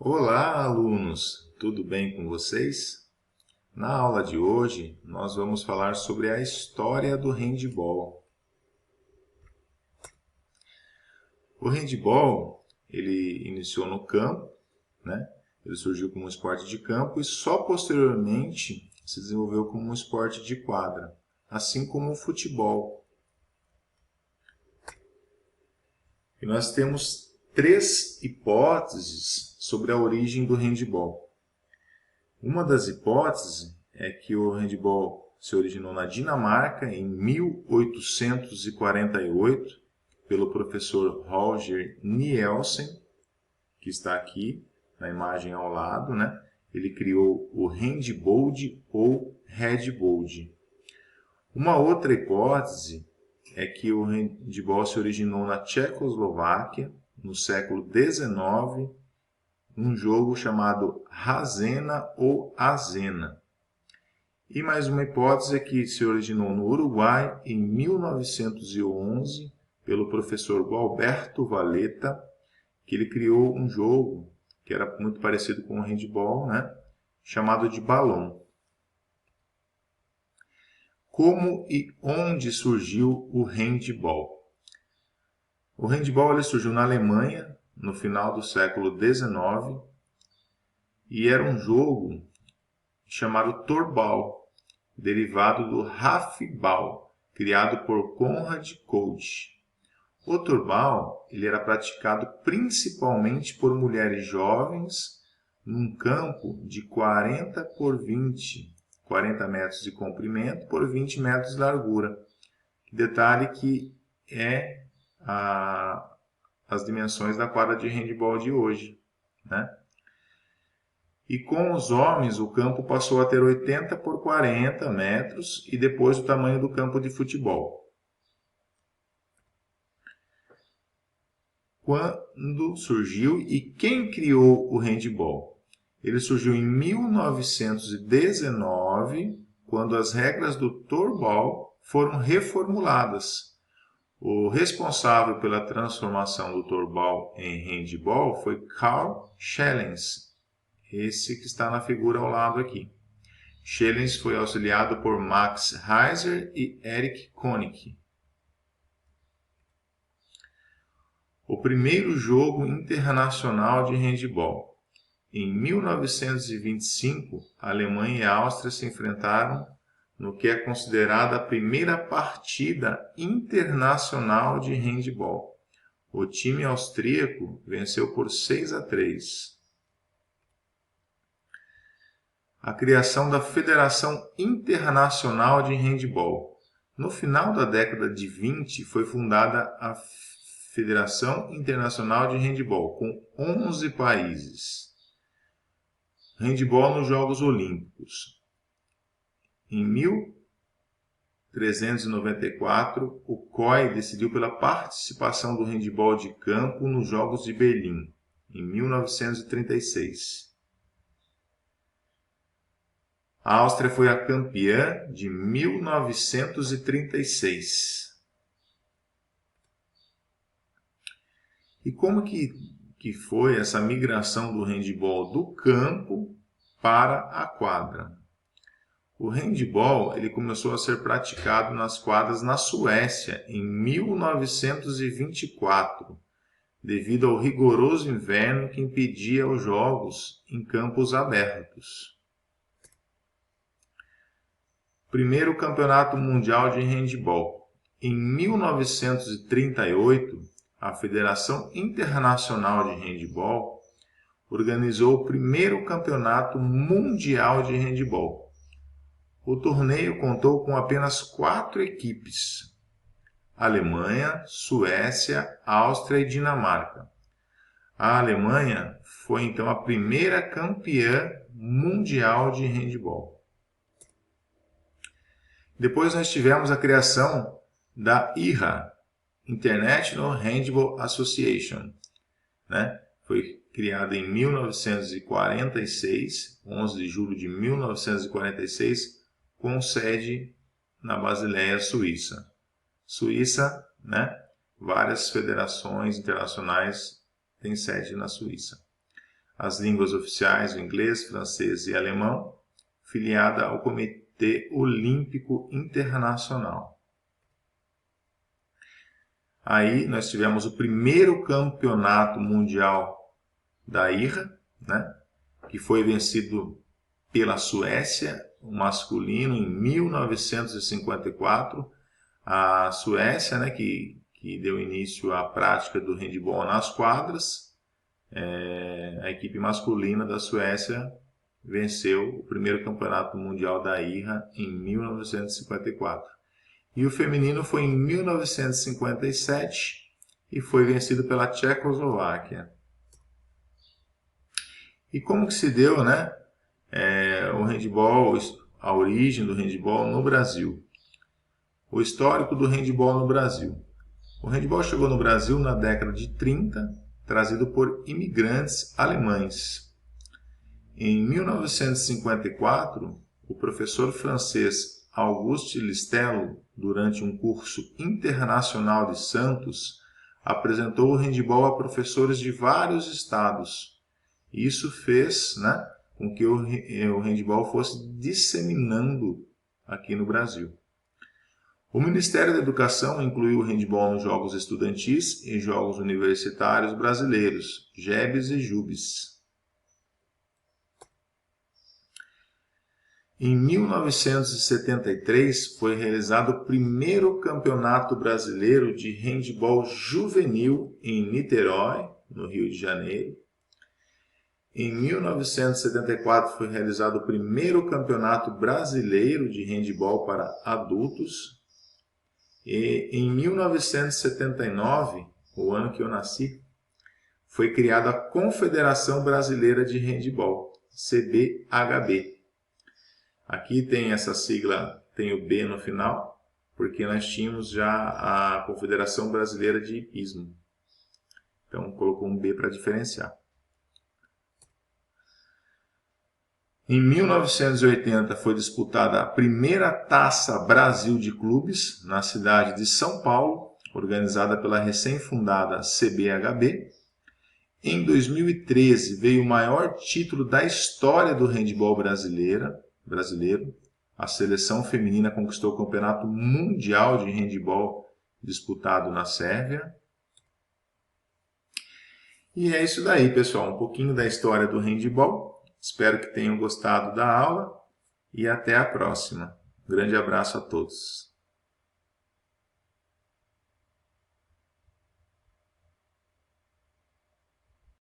Olá, alunos! Tudo bem com vocês? Na aula de hoje, nós vamos falar sobre a história do handebol. O handebol, ele iniciou no campo, né? Ele surgiu como um esporte de campo e só posteriormente se desenvolveu como um esporte de quadra, assim como o futebol. E nós temos três hipóteses sobre a origem do handebol. Uma das hipóteses é que o handebol se originou na Dinamarca em 1848 pelo professor Roger Nielsen, que está aqui na imagem ao lado, né? Ele criou o handbold ou headbold. Uma outra hipótese é que o handebol se originou na Tchecoslováquia no século XIX, um jogo chamado Razena ou Azena. E mais uma hipótese é que se originou no Uruguai em 1911 pelo professor Gualberto Valeta, que ele criou um jogo que era muito parecido com o handebol, né, chamado de balão. Como e onde surgiu o handebol? O handebol ele surgiu na Alemanha no final do século XIX e era um jogo chamado Torbal, derivado do Hafball, criado por Konrad Coach. O Torbal ele era praticado principalmente por mulheres jovens num campo de 40 por 20, 40 metros de comprimento por 20 metros de largura. Detalhe que é as dimensões da quadra de handebol de hoje, né? E com os homens, o campo passou a ter 80 por 40 metros e depois o tamanho do campo de futebol. Quando surgiu e quem criou o handebol? Ele surgiu em 1919, quando as regras do Torbal foram reformuladas. O responsável pela transformação do Torbal em handebol foi Karl Schellens, esse que está na figura ao lado aqui. Schellens foi auxiliado por Max Heiser e Erich König. O primeiro jogo internacional de handebol. Em 1925, a Alemanha e a Áustria se enfrentaram no que é considerada a primeira partida internacional de handebol. O time austríaco venceu por 6-3. A criação da Federação Internacional de Handebol. No final da década de 20, foi fundada a Federação Internacional de Handebol, com 11 países. Handebol nos Jogos Olímpicos. Em 1394, o COI decidiu pela participação do handebol de campo nos Jogos de Berlim, em 1936. A Áustria foi a campeã de 1936. E como que foi essa migração do handebol do campo para a quadra? O handebol ele começou a ser praticado nas quadras na Suécia em 1924, devido ao rigoroso inverno que impedia os jogos em campos abertos. Primeiro Campeonato Mundial de Handebol. Em 1938, a Federação Internacional de Handebol organizou o primeiro Campeonato Mundial de Handebol. O torneio contou com apenas 4 equipes: Alemanha, Suécia, Áustria e Dinamarca. A Alemanha foi então a primeira campeã mundial de handebol. Depois nós tivemos a criação da IHA, International Handball Association, né? Foi criada em 1946, 11 de julho de 1946, com sede na Basileia, Suíça. Suíça, né? Várias federações internacionais têm sede na Suíça. as línguas oficiais, o inglês, francês e alemão, filiada ao Comitê Olímpico Internacional. Aí nós tivemos o primeiro campeonato mundial da IRRA, né, que foi vencido pela Suécia, o masculino, em 1954. A Suécia, né, que deu início à prática do handebol nas quadras. A equipe masculina da Suécia venceu o primeiro campeonato mundial da IRRA em 1954. E o feminino foi em 1957 e foi vencido pela Tchecoslováquia. E como que se deu, né, o handebol, a origem do handebol no Brasil? O histórico do handebol no Brasil. O handebol chegou no Brasil na década de 30, trazido por imigrantes alemães. Em 1954, o professor francês Auguste Listello, durante um curso internacional de Santos, apresentou o handebol a professores de vários estados. Isso fez, né, com que o handebol fosse disseminando aqui no Brasil. O Ministério da Educação incluiu o handebol nos Jogos Estudantis e Jogos Universitários Brasileiros, JEBs e JUBs. Em 1973, foi realizado o primeiro Campeonato Brasileiro de Handebol Juvenil em Niterói, no Rio de Janeiro. Em 1974, foi realizado o primeiro Campeonato Brasileiro de Handebol para adultos. E em 1979, o ano que eu nasci, foi criada a Confederação Brasileira de Handebol, CBHB. Aqui tem essa sigla, tem o B no final, porque nós tínhamos já a Confederação Brasileira de Hipismo. Então, colocou um B para diferenciar. Em 1980 foi disputada a primeira Taça Brasil de Clubes na cidade de São Paulo, organizada pela recém-fundada CBHB. Em 2013 veio o maior título da história do handebol brasileiro. A seleção feminina conquistou o Campeonato Mundial de Handebol disputado na Sérvia. E é isso daí, pessoal, um pouquinho da história do handebol. Espero que tenham gostado da aula e até a próxima. Um grande abraço a todos.